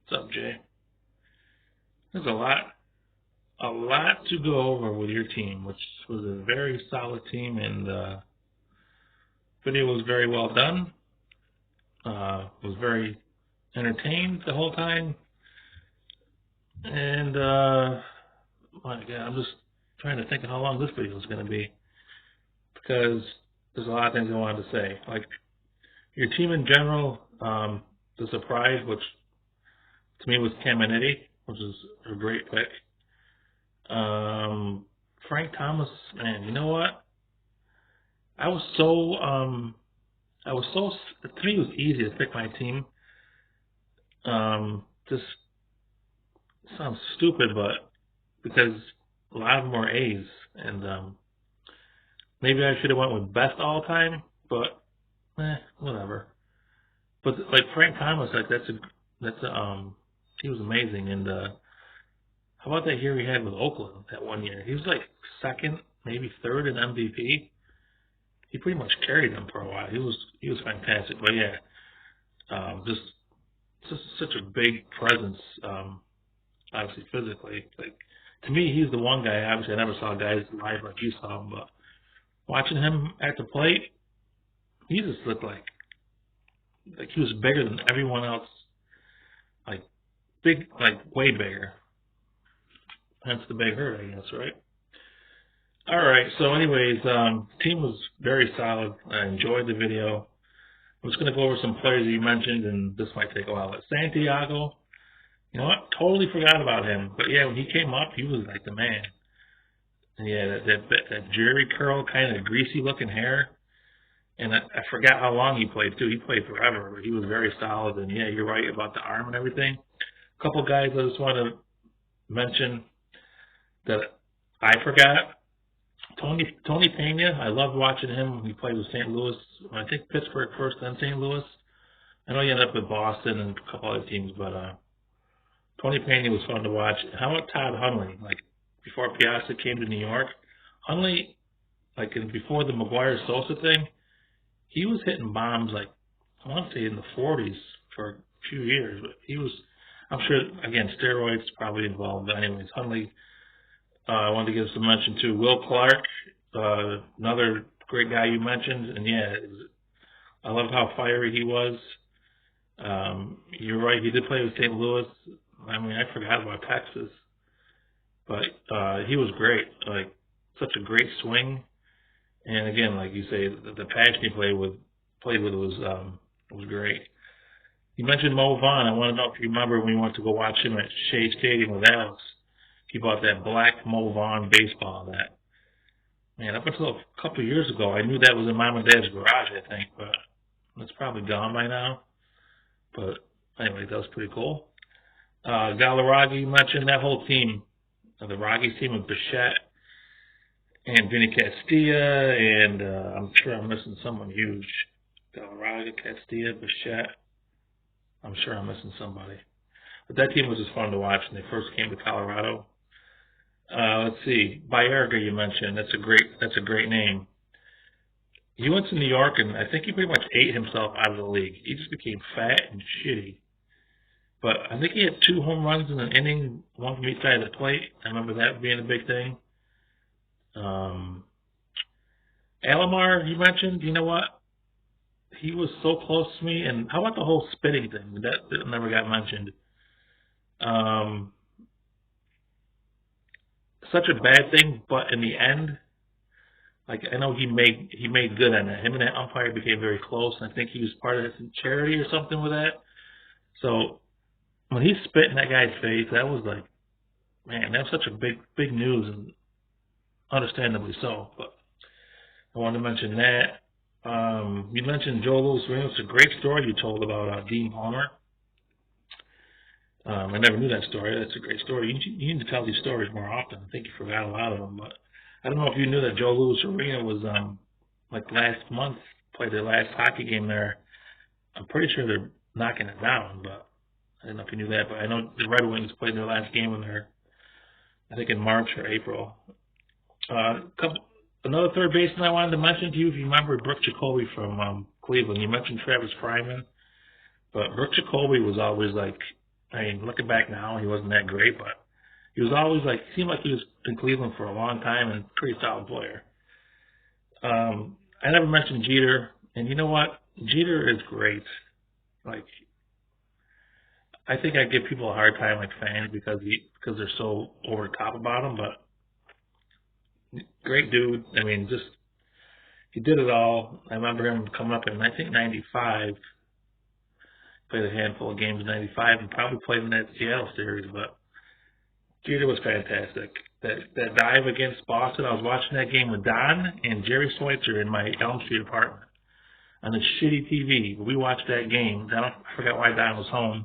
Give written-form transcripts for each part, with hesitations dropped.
What's up, Jay? There's a lot to go over with your team, which was a very solid team, and video was very well done. Was very entertained the whole time, and my God, I'm just trying to think of how long this video is going to be because there's a lot of things I wanted to say. Like your team in general, the surprise, which to me was Caminiti, which is a great pick. Frank Thomas, man, you know what? I was so, to me it was easy to pick my team. Just sounds stupid, but because a lot of them were A's, and maybe I should have went with best all time, but whatever. But like Frank Thomas, like he was amazing, and how about that year he had with Oakland that one year? He was like second, maybe third in MVP. He pretty much carried them for a while. He was fantastic. But yeah, just such a big presence, obviously physically. Like to me, he's the one guy. Obviously, I never saw guys live like you saw him, but watching him at the plate, he just looked like he was bigger than everyone else. Like big, like way bigger. Hence the big hurt, I guess, right? All right. So, anyways, team was very solid. I enjoyed the video. I'm just going to go over some players that you mentioned, and this might take a while. But Santiago, you know what? Totally forgot about him. But yeah, when he came up, he was like the man. And yeah, that Jerry curl, kind of greasy looking hair. And I forgot how long he played too. He played forever, but he was very solid. And yeah, you're right about the arm and everything. A couple guys I just want to mention that I forgot. Tony Pena, I loved watching him when he played with St. Louis. I think Pittsburgh first, then St. Louis. I know he ended up with Boston and a couple other teams, but Tony Pena was fun to watch. How about Todd Hundley? Like before Piazza came to New York, Hundley, like before the McGuire Sosa thing, he was hitting bombs like I want to say in the 40s for a few years. But he was, I'm sure, again, steroids probably involved. But anyways, Hundley. I wanted to give some mention to Will Clark, another great guy you mentioned, and yeah, I love how fiery he was. You're right, he did play with St. Louis. I mean, I forgot about Texas, but he was great. Like such a great swing, and again, like you say, the passion he played with was great. You mentioned Mo Vaughn. I want to know if you remember when we went to go watch him at Shea Stadium with Alex. He bought that black Mo Vaughn baseball. That man, up until a couple of years ago, I knew that was in Mom and Dad's garage, I think, but it's probably gone by now. But anyway, that was pretty cool. Galarraga, you mentioned that whole team, the Rockies team with Bichette and Vinny Castilla, and I'm sure I'm missing someone huge. Galarraga, Castilla, Bichette. I'm sure I'm missing somebody. But that team was just fun to watch when they first came to Colorado. Let's see, Baerga you mentioned. That's a great name. He went to New York, and I think he pretty much ate himself out of the league. He just became fat and shitty. But I think he had 2 home runs in an inning, one from each side of the plate. I remember that being a big thing. Alomar, you mentioned. You know what? He was so close to me. And how about the whole spitting thing? That never got mentioned. Such a bad thing, but in the end, like I know he made good on it. Him and that umpire became very close, and I think he was part of some charity or something with that. So when he spit in that guy's face, that was like, man, that was such a big news, and understandably so. But I wanted to mention that. You mentioned Joe Louis Reno. It's a great story you told about Dean Palmer. I never knew that story. That's a great story. You need to tell these stories more often. I think you forgot a lot of them. But I don't know if you knew that Joe Louis Arena was, like last month, played their last hockey game there. I'm pretty sure they're knocking it down, but I don't know if you knew that. But I know the Red Wings played their last game in there, I think in March or April. Another third baseman I wanted to mention to you, if you remember Brooke Jacoby from Cleveland. You mentioned Travis Fryman, but Brooke Jacoby was always like, I mean, looking back now, he wasn't that great, but he was always like, seemed like he was in Cleveland for a long time and pretty solid player. I never mentioned Jeter, and you know what? Jeter is great. Like, I think I give people a hard time, like fans, because they're so over the top about him. But great dude. I mean, just he did it all. I remember him coming up in I think '95. Played a handful of games in '95 and probably played in that Seattle series. But Jeter was fantastic. That dive against Boston, I was watching that game with Don and Jerry Schweitzer in my Elm Street apartment on the shitty TV. We watched that game. I forgot why Don was home,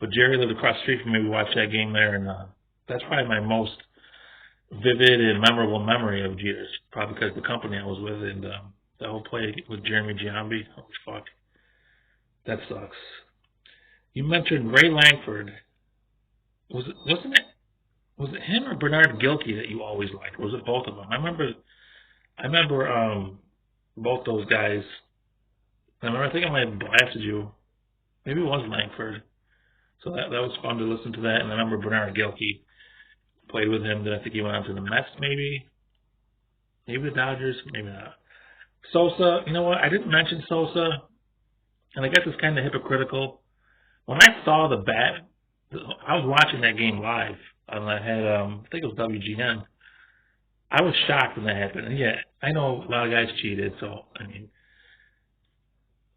but Jerry lived across the street from me. We watched that game there, and that's probably my most vivid and memorable memory of Jeter. Probably because of the company I was with and the whole play with Jeremy Giambi. Oh fuck, that sucks. You mentioned Ray Langford. Wasn't it? Was it him or Bernard Gilkey that you always liked? Or was it both of them? I remember both those guys. I think I might have blasted you. Maybe it was Langford. So that was fun to listen to that. And I remember Bernard Gilkey played with him. Then I think he went on to the Mets, maybe the Dodgers, maybe not. Sosa, you know what? I didn't mention Sosa, and I guess it's kind of hypocritical. When I saw the bat, I was watching that game live, and I had I think it was WGN. I was shocked when that happened. And yeah, I know a lot of guys cheated, so I mean,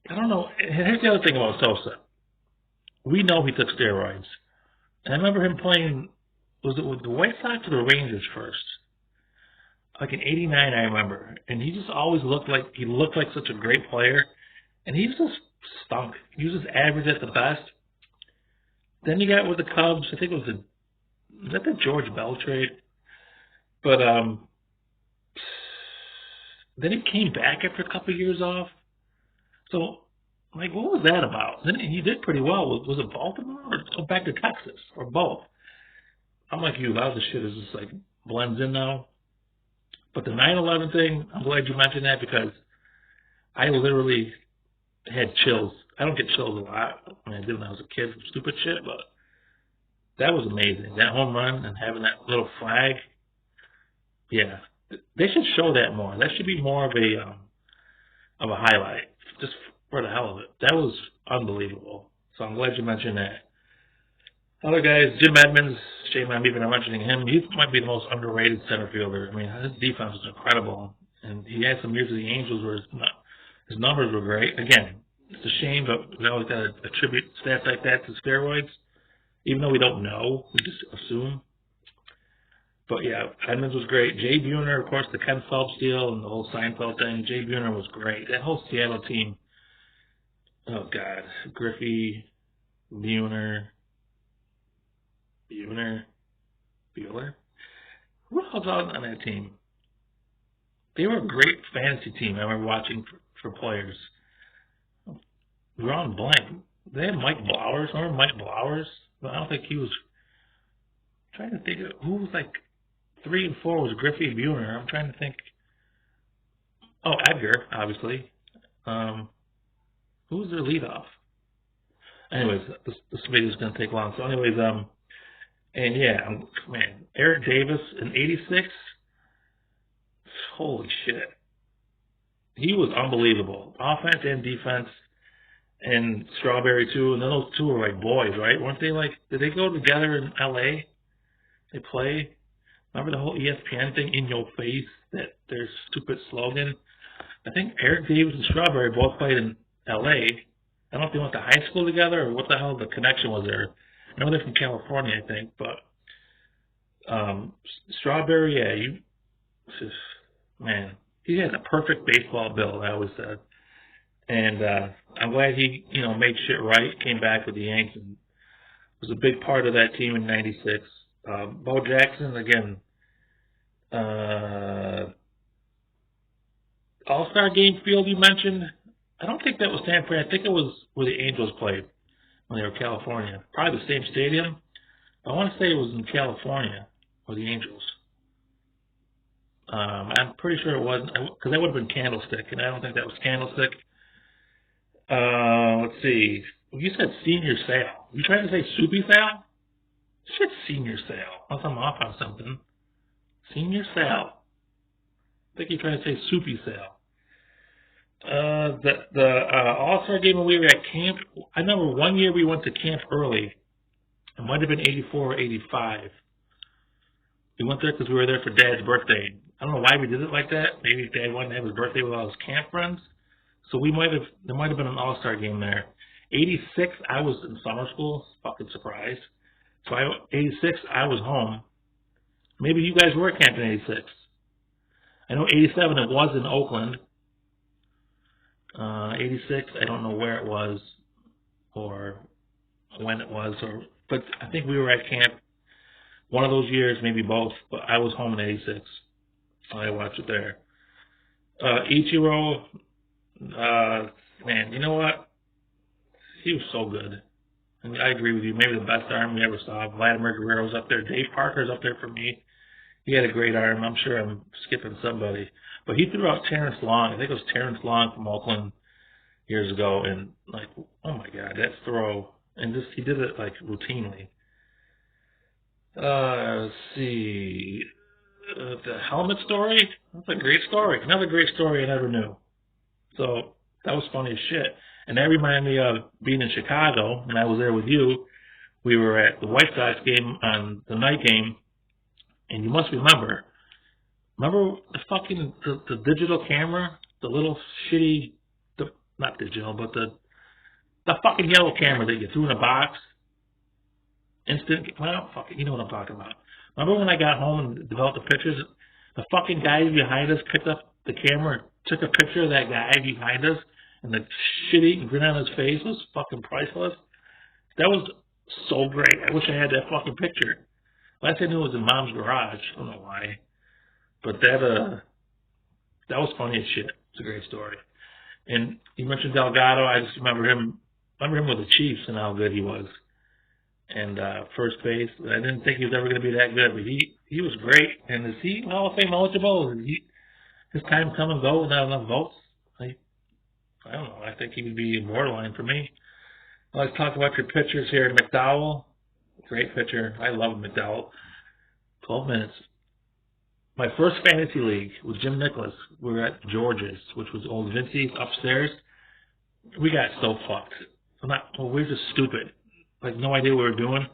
I don't know. Here's the other thing about Sosa. We know he took steroids. And I remember him playing, was it with the White Sox or the Rangers first? Like in '89, I remember. And he just always looked like such a great player. And he just stunk. He was just average at the best. Then he got with the Cubs. I think it was the George Bell trade? But then he came back after a couple of years off. So, like, what was that about? Then he did pretty well. Was it Baltimore or back to Texas or both? I'm like you. A lot of the shit is just like blends in now. But the 9/11 thing, I'm glad you mentioned that because I literally had chills. I don't get chills a lot. I mean, I did when I was a kid from stupid shit, but that was amazing. That home run and having that little flag. Yeah, they should show that more. That should be more of a highlight, just for the hell of it. That was unbelievable. So I'm glad you mentioned that. Other guys, Jim Edmonds, shame I'm even mentioning him. He might be the most underrated center fielder. I mean, his defense was incredible, and he had some years with the Angels where his numbers were great. Again, it's a shame, but we always got to attribute stats like that to steroids, even though we don't know. We just assume. But yeah, Edmonds was great. Jay Buhner, of course, the Ken Phelps deal and the whole Seinfeld thing. Jay Buhner was great. That whole Seattle team. Oh God, Griffey, Buhner. Bueller. Who else was on that team? They were a great fantasy team. I remember watching for players. We were on blank. They had Mike Blowers. Remember Mike Blowers? But I don't think he was. I'm trying to think of who was like 3 and 4 was Griffey and Buhner. I'm trying to think. Oh, Edgar, obviously. Who was their leadoff? Anyways, this video is gonna take long. So, anyways, and yeah, man, Eric Davis in '86. Holy shit, he was unbelievable, offense and defense. And Strawberry too, and then those two were like boys, right? Weren't they like? Did they go together in L.A.? They play. Remember the whole ESPN thing, in your face, that their stupid slogan? I think Eric Davis and Strawberry both played in L.A. I don't know if they went to high school together or what the hell the connection was there. I know they're from California, I think, but Strawberry, yeah, man, he had a perfect baseball build, I always said. And I'm glad he, made shit right, came back with the Yanks, and was a big part of that team in '96. Bo Jackson, again, All-Star Game field you mentioned, I don't think that was San Fran. I think it was where the Angels played when they were in California. Probably the same stadium. I want to say it was in California with the Angels. I'm pretty sure it wasn't, because that would have been Candlestick, and I don't think that was Candlestick. Let's see. You said senior sale. You trying to say soupy sale? Shit, senior sale. Unless I'm off on something. Senior sale. I think you're trying to say soupy sale. The All-Star game when we were at camp, I remember one year we went to camp early. It might have been 84 or 85. We went there because we were there for Dad's birthday. I don't know why we did it like that. Maybe Dad wanted to have his birthday with all his camp friends. So there might have been an All-Star game there. 86, I was in summer school. Fucking surprised. So 86, I was home. Maybe you guys were camping in 86. I know 87, it was in Oakland. 86, I don't know where it was or when it was, but I think we were at camp one of those years, maybe both, but I was home in 86. So I watched it there. Ichiro, man, you know what? He was so good. And I agree with you. Maybe the best arm we ever saw. Vladimir Guerrero's up there. Dave Parker's up there for me. He had a great arm. I'm sure I'm skipping somebody. But he threw out Terrence Long. I think it was Terrence Long from Oakland years ago. And, like, oh, my God, that throw. And he did it, like, routinely. Let's see. The helmet story? That's a great story. Another great story I never knew. So that was funny as shit. And that reminded me of being in Chicago, and I was there with you. We were at the White Sox game on the night game, and you must remember the fucking the digital camera, the little shitty, not digital, but the fucking yellow camera that you threw in a box. You know what I'm talking about. Remember when I got home and developed the pictures? The fucking guy behind us picked up the camera and took a picture of that guy behind us, and the shitty grin on his face was fucking priceless. That was so great. I wish I had that fucking picture. Last I knew it was in Mom's garage. I don't know why. But that was funny as shit. It's a great story. And you mentioned Delgado. I just remember him with the Chiefs and how good he was. And first base. I didn't think he was ever going to be that good, but he was great. And is he Hall of Fame eligible? Is his time come and go without enough votes? I don't know. I think he would be borderline for me. Let's talk about your pitchers here. McDowell, great pitcher. I love McDowell. 12 minutes. My first fantasy league with Jim Nicholas, we were at George's, which was old Vincey's upstairs. We got so fucked. We're just stupid. Like, no idea what we were doing.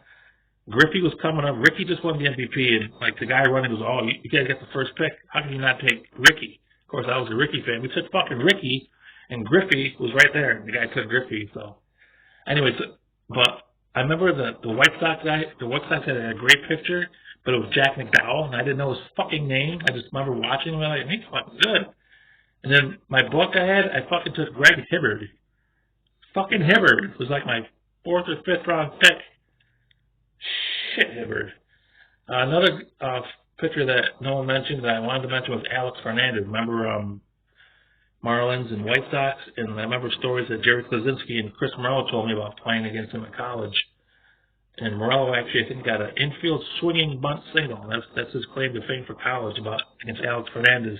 Griffey was coming up. Ricky just won the MVP, and like the guy running goes, "Oh, you gotta get the first pick. How can you not take Ricky?" Of course, I was a Ricky fan. We took fucking Ricky, and Griffey was right there. And the guy took Griffey. So, anyways, but I remember the White Sox guy. The White Sox had a great picture, but it was Jack McDowell, and I didn't know his fucking name. I just remember watching him, and I'm like, he's fucking good. And then my book I fucking took Greg Hibbard. Fucking Hibbard was like my 4th or 5th round pick. Shit, Hibbard. Another pitcher that no one mentioned that I wanted to mention was Alex Fernandez. Remember Marlins and White Sox? And I remember stories that Jerry Klaczynski and Chris Morello told me about playing against him in college. And Morello actually, I think, got an infield swinging bunt single. That's his claim to fame for college against Alex Fernandez.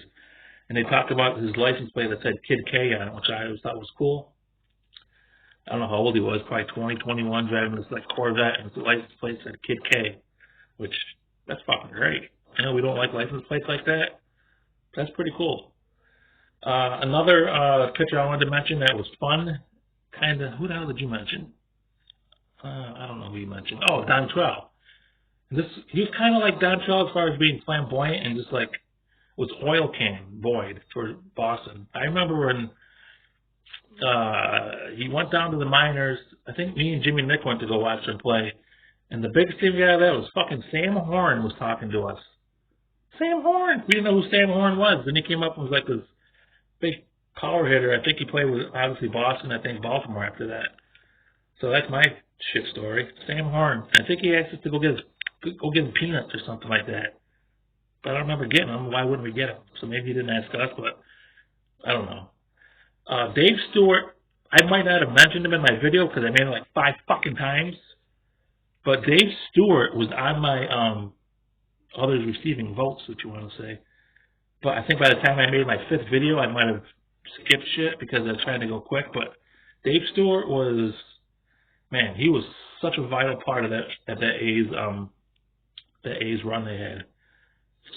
And they talked about his license plate that said Kid K on it, which I always thought was cool. I don't know how old he was, probably 20, 21, driving this like Corvette, and his license plate said Kid K, which, that's fucking great. I know we don't like license plates like that. That's pretty cool. Another pitcher I wanted to mention that was fun, kind of, who the hell did you mention? I don't know who you mentioned. Oh, Dontrelle. He was kind of like Dontrelle as far as being flamboyant and just like was oil can Boyd for Boston. I remember when he went down to the minors. I think me and Jimmy Nick went to go watch him play. And the biggest thing we got out of that was fucking Sam Horn was talking to us. Sam Horn! We didn't know who Sam Horn was. Then he came up and was like this big power hitter. I think he played with, obviously, Boston. I think Baltimore after that. So that's my shit story. Sam Horn. I think he asked us to go get him peanuts or something like that. But I don't remember getting them. Why wouldn't we get them? So maybe he didn't ask us, but I don't know. Dave Stewart, I might not have mentioned him in my video because I made it like 5 fucking times. But Dave Stewart was on my others receiving votes, what you want to say. But I think by the time I made my 5th video, I might have skipped shit because I was trying to go quick. But Dave Stewart was man, he was such a vital part of that A's run they had.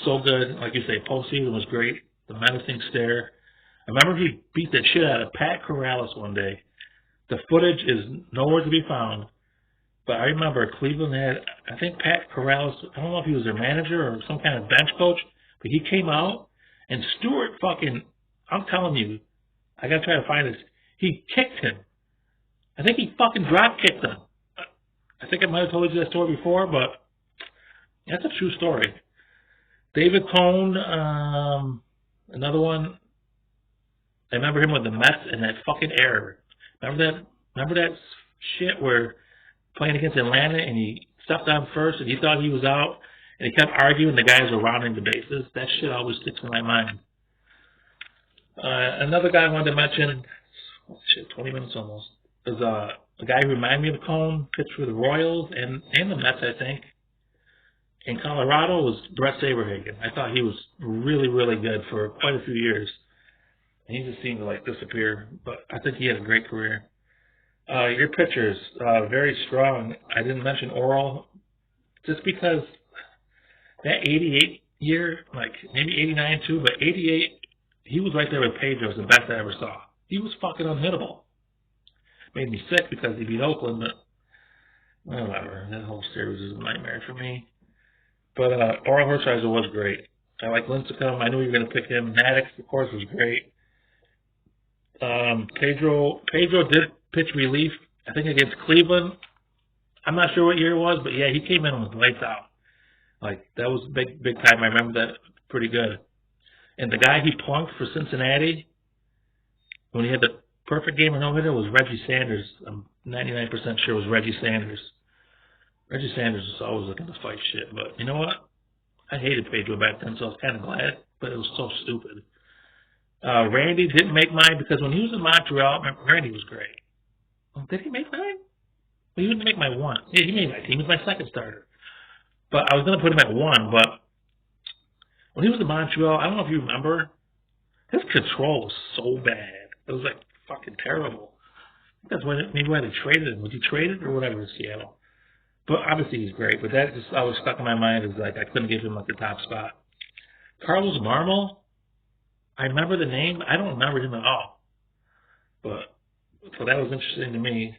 So good, like you say, postseason was great. The menacing stare. I remember he beat the shit out of Pat Corrales one day. The footage is nowhere to be found, but I remember Cleveland had, I think Pat Corrales, I don't know if he was their manager or some kind of bench coach, but he came out and Stewart fucking, I'm telling you, I gotta try to find this. He kicked him. I think he fucking drop kicked him. I think I might have told you that story before, but that's a true story. David Cone, another one. I remember him with the Mets and that fucking error. Remember that shit where playing against Atlanta and he stepped on first and he thought he was out and he kept arguing the guys were rounding the bases. That shit always sticks in my mind. Another guy I wanted to mention, 20 minutes almost, is a guy who reminded me of Cone, pitched for the Royals and the Mets, I think. In Colorado was Brett Saberhagen. I thought he was really, really good for quite a few years. And he just seemed to like disappear, but I think he had a great career. Your pitchers, very strong. I didn't mention Orel just because that 88 year, like maybe 89 too, but 88, he was right there with Pedro, was the best I ever saw. He was fucking unhittable. Made me sick because he beat Oakland, but whatever. That whole series is a nightmare for me. But Orel Hershiser was great. I like Lincecum. I knew you were going to pick him. Maddox, of course, was great. Pedro did pitch relief, I think, against Cleveland. I'm not sure what year it was, but yeah, he came in with lights out. Like, that was big time. I remember that pretty good. And the guy he plunked for Cincinnati, when he had the perfect game or no-hitter, was Reggie Sanders. I'm 99% sure it was Reggie Sanders. Reggie Sanders was always looking to fight shit, but you know what? I hated Pedro back then, so I was kind of glad, but it was so stupid. Randy didn't make mine because when he was in Montreal, Randy was great. Did he make mine? Well, he didn't make my one. Yeah, he made my team. He was my second starter. But I was going to put him at one, but when he was in Montreal, I don't know if you remember, his control was so bad. It was like fucking terrible. That's maybe why they traded him. Was he traded or whatever in Seattle? But obviously he's great, but that just always stuck in my mind as like I couldn't give him like the top spot. Carlos Marmol, I remember the name. I don't remember him at all. But so that was interesting to me.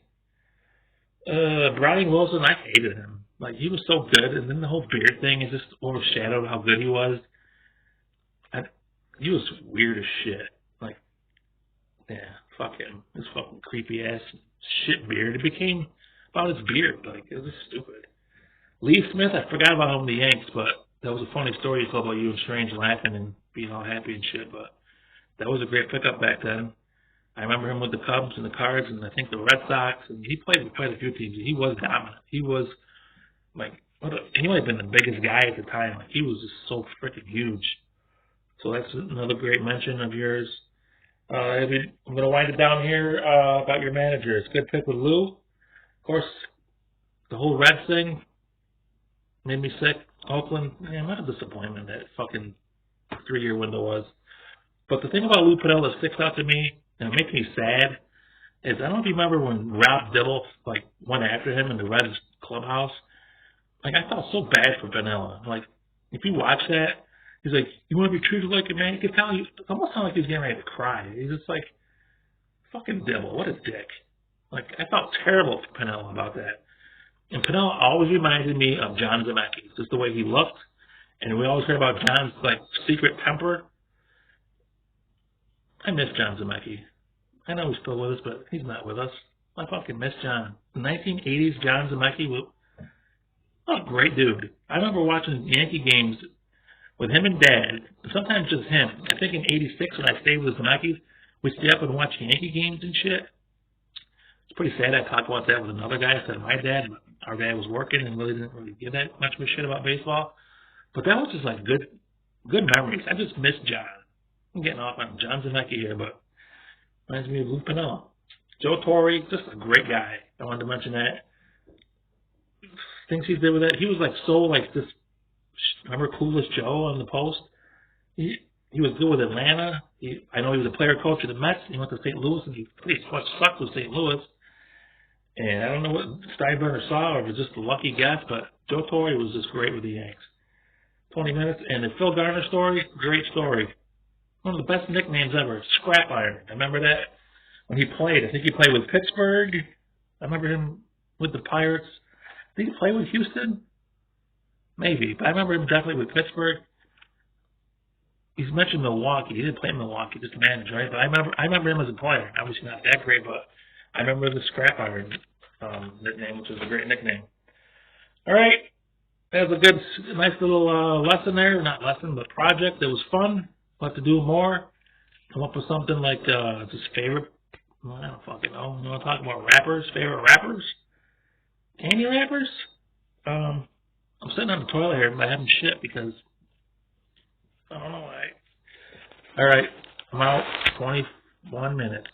Brian Wilson, I hated him. Like he was so good, and then the whole beard thing is just overshadowed how good he was. He was weird as shit. Like, yeah, fuck him. His fucking creepy ass shit beard. It became about his beard. Like, it was just stupid. Lee Smith, I forgot about him in the Yanks, but that was a funny story he told about you and Strange laughing and being all happy and shit, but that was a great pickup back then. I remember him with the Cubs and the Cards and I think the Red Sox, and he played with quite a few teams. He was dominant. He was, like, he might have been the biggest guy at the time. Like, he was just so freaking huge. So that's another great mention of yours. I'm going to wind it down here about your manager. It's a good pick with Lou. Of course, the whole Reds thing made me sick. Oakland, man, what a disappointment that fucking 3-year window was. But the thing about Lou Piniella that sticks out to me, and it makes me sad, is I don't know if you remember when Rob Dibble like went after him in the Reds clubhouse. Like, I felt so bad for Piniella. Like, if you watch that, he's like, you want to be treated like a man? You can tell it almost sounded like he was getting ready to cry. He's just like, fucking Dibble, what a dick. Like, I felt terrible for Piniella about that. And Piniella always reminded me of John Zemeckis, just the way he looked. And we always heard about John's, like, secret temper. I miss John Zemeckis. I know he's still with us, but he's not with us. I fucking miss John. The 1980s John Zemeckis, what a great dude. I remember watching Yankee games with him and Dad, and sometimes just him. I think in 86 when I stayed with the Zemeckis, we'd stay up and watch Yankee games and shit. It's pretty sad I talked about that with another guy instead of my dad, but our dad was working and really didn't really give that much of a shit about baseball. But that was just like good memories. I just miss John. I'm getting off on John Zemeckis here, but reminds me of Lou Piniella. Joe Torre, just a great guy. I wanted to mention that. Things he did with that, he was like so like this. Remember Coolest Joe on the Post? He was good with Atlanta. I know he was a player coach of the Mets. He went to St. Louis and he pretty much sucked with St. Louis. And I don't know what Steinbrenner saw, or if it was just a lucky guess, but Joe Torre was just great with the Yanks. 20 minutes. And the Phil Garner story, great story. One of the best nicknames ever, Scrap Iron. I remember that when he played. I think he played with Pittsburgh. I remember him with the Pirates. Did he play with Houston? Maybe, but I remember him definitely with Pittsburgh. He's mentioned Milwaukee. He didn't play in Milwaukee, just managed, right? But I remember him as a player. Obviously not that great, but I remember the Scrap Iron nickname, which was a great nickname. All right, that was a good, nice little lesson there. Not lesson, but project. It was fun. We'll have to do more. Come up with something like just favorite. Well, I don't fucking know. You want to talk about rappers? Favorite rappers? Candy rappers? I'm sitting on the toilet here, but I haven't shit because I don't know why. All right, I'm out. 21 minutes.